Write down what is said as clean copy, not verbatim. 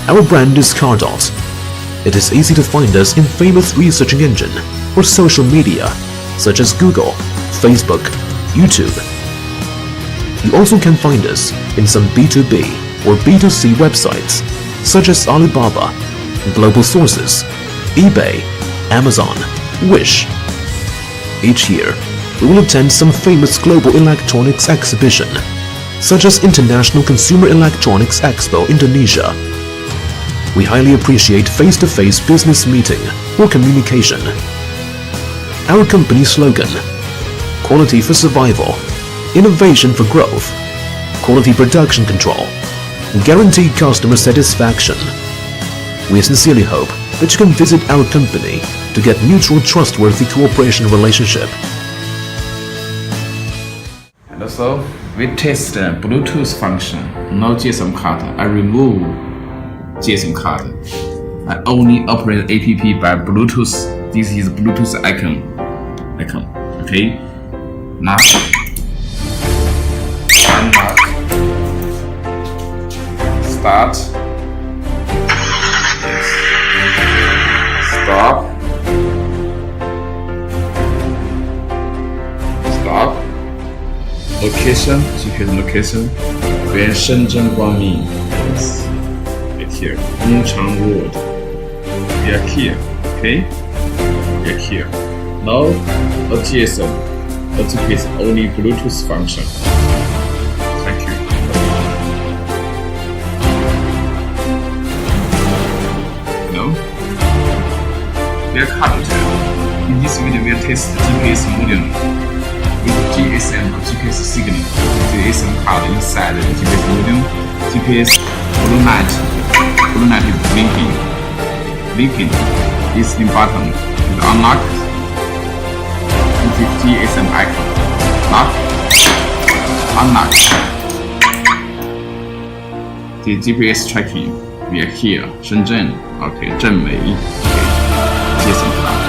Our brand is Cardot. It is easy to find us in famous researching engine or social media such as Google, Facebook, YouTube. You also can find us in some B2B or B2C websites such as Alibaba, Global Sources, eBay, Amazon, Wish. Each year, we will attend some famous global electronics exhibition such as International Consumer Electronics Expo Indonesia. We highly appreciate face-to-face business meeting or communication. Our company slogan: quality for survival, innovation for growth, quality production control, guaranteed customer satisfaction. We sincerely hope that you can visit our company to get mutual trustworthy cooperation relationship. And also, we test the Bluetooth function, no GSM card. I remove GSM card. I only operate app by Bluetooth. This is Bluetooth icon. Okay. Now, unlock. Start. Stop. Stop. Location, GPS location. When Shenzhen Guangming. Yes. Right here. Yongchang Road. We are here. Okay? We are here. Now, a GSM. A GPS only Bluetooth function. Thank you. No? We are Cardot. In this video, we will test the GPS module with GSM or GPS signal. The GSM card inside the GPS module. GPS blue light is blinking. Blinking is the button. The unlock is the GSM icon. Lock. Unlock. The GPS tracking. We are here. Shenzhen. Okay. 镇美。Okay. GSM card.